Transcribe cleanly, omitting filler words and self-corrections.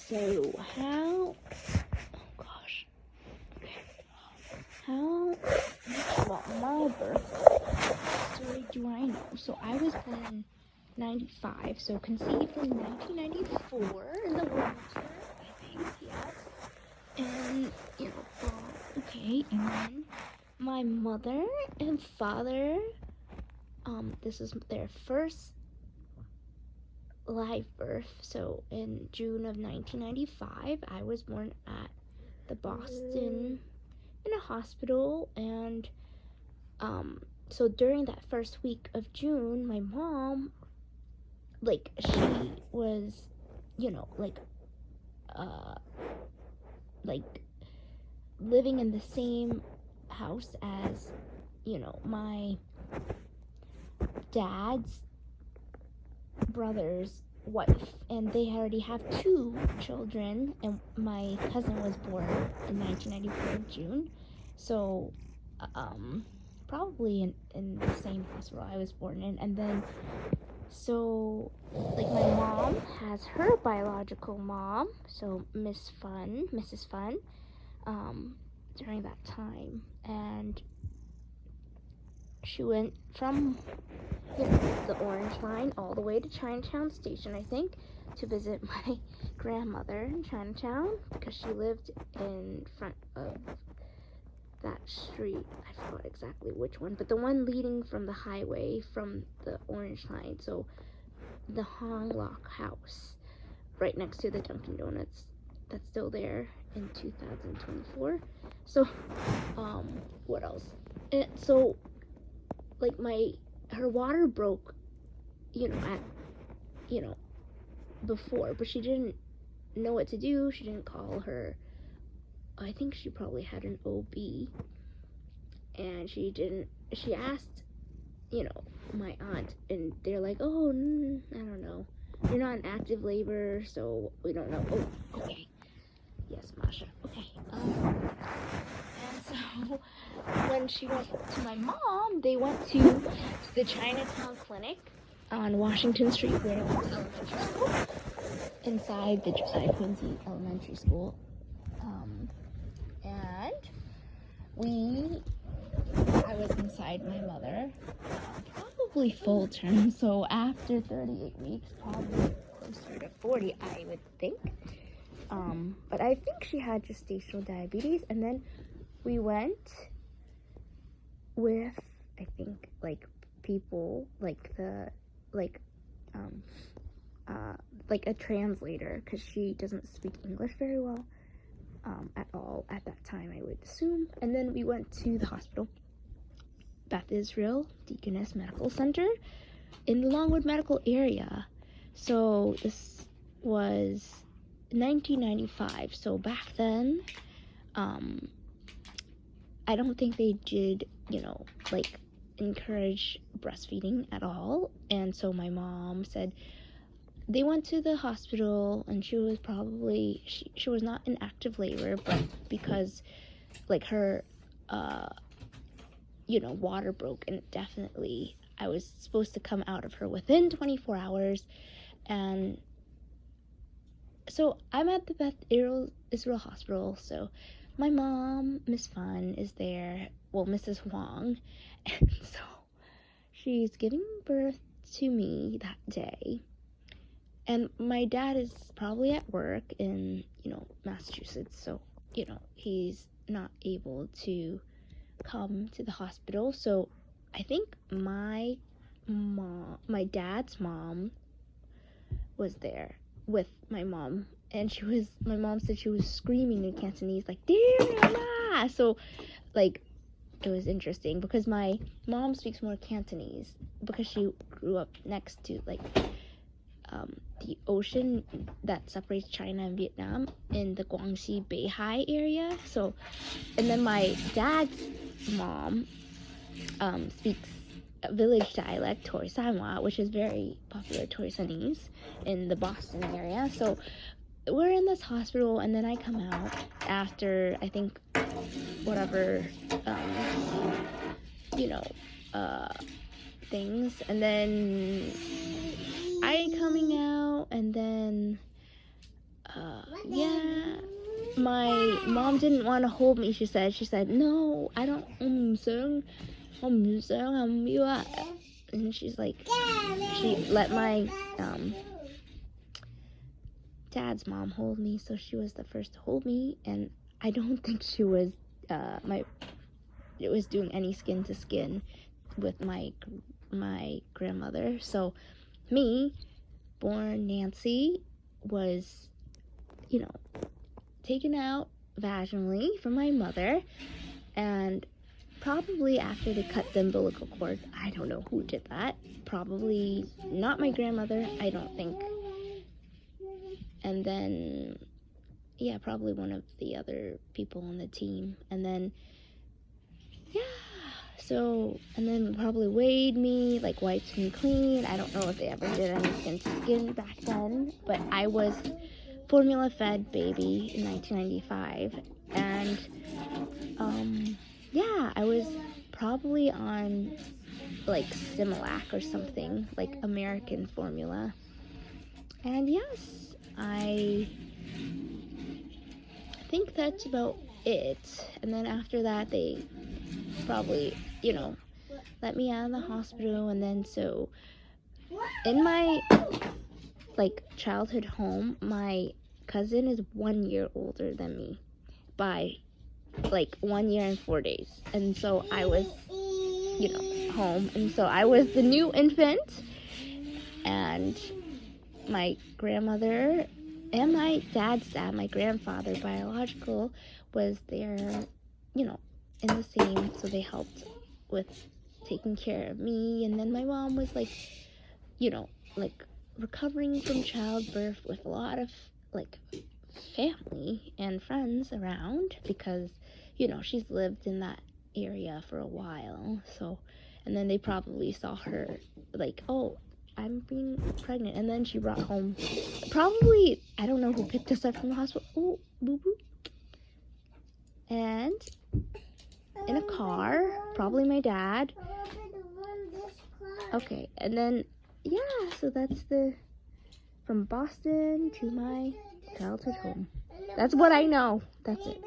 So how much about my birth story do I know? So I was born in 95, so conceived in 1994 in the winter, I think, yes. And, okay, and then my mother and father, this is their first live birth. So in June of 1995, I was born at the Boston in a hospital, and so during that first week of June, my mom, she was, living in the same house as, my dad's brother's wife, and they already have 2 children, and my cousin was born in 1994 in June, so probably in the same hospital I was born in. And then so my mom has her biological mom, so Mrs. Fun, during that time, and she went from the Orange Line all the way to Chinatown Station, I think, to visit my grandmother in Chinatown, because she lived in front of that street. I forgot exactly which one, but the one leading from the highway from the Orange Line, so the Hong Lok House, right next to the Dunkin' Donuts, that's still there in 2024. So, what else? And so, her water broke, before, but she didn't know what to do. She didn't call her, I think she probably had an OB, and she asked, my aunt, and they're like, oh, I don't know, you're not in active labor, so we don't know. Oh, okay. Yes, Masha. Okay. And so when she went to my mom, they went to the Chinatown Clinic on Washington Street, where I went to elementary school, inside the Josiah Quincy Elementary School. And I was inside my mother, probably full term, so after 38 weeks, probably closer to 40, I would think. But I think she had gestational diabetes, and then we went with, I think, people, a translator, because she doesn't speak English very well, at all at that time, I would assume. And then we went to the hospital, Beth Israel Deaconess Medical Center, in the Longwood Medical area. So this was 1995, so back then, I don't think they did, encourage breastfeeding at all. And so my mom said they went to the hospital, and she was probably, she was not in active labor, but because, her, water broke, and definitely I was supposed to come out of her within 24 hours. And so I'm at the Beth Israel Hospital, so my mom, Miss Fun, is there, well, Mrs. Huang, and so she's giving birth to me that day, and my dad is probably at work in, Massachusetts, so, he's not able to come to the hospital. So I think my dad's mom was there with my mom, and my mom said she was screaming in Cantonese, dear mama. So it was interesting, because my mom speaks more Cantonese, because she grew up next to the ocean that separates China and Vietnam in the Guangxi Beihai area. So, and then my dad's mom speaks a village dialect, Tori Sanwa, which is very popular, Tori Sanese, in the Boston area. So we're in this hospital, and then I come out after, I think, whatever, things, and then I coming out, and then my mom didn't want to hold me. She said, no, I don't, and she's like, she let my dad's mom hold me, so she was the first to hold me, and I don't think she was it was doing any skin to skin with my grandmother. So me, born Nancy, was, taken out vaginally from my mother, and probably after they cut the umbilical cord. I don't know who did that. Probably not my grandmother, I don't think. And then, yeah, probably one of the other people on the team. And then, yeah, so, and then probably weighed me, like wiped me clean. I don't know if they ever did any skin to skin back then, but I was formula fed baby in 1995. And, yeah, I was probably on like Similac or something, like American formula. And yes, I think that's about it. And then after that, they probably, let me out of the hospital. And then so in my like childhood home, my cousin is 1 year older than me by like 1 year and 4 days. And so I was, home. And so I was the new infant, and my grandmother and my dad's dad, my grandfather, biological, was there, in the same, so they helped with taking care of me. And then my mom was like, like recovering from childbirth with a lot of like family and friends around, because, she's lived in that area for a while. So, and then they probably saw her like, oh, I'm being pregnant. And then she brought home, probably, I don't know who picked us up from the hospital. Oh, boo-boo. And in a car, probably my dad. Okay, and then, yeah, so that's from Boston to my childhood home. That's what I know. That's it.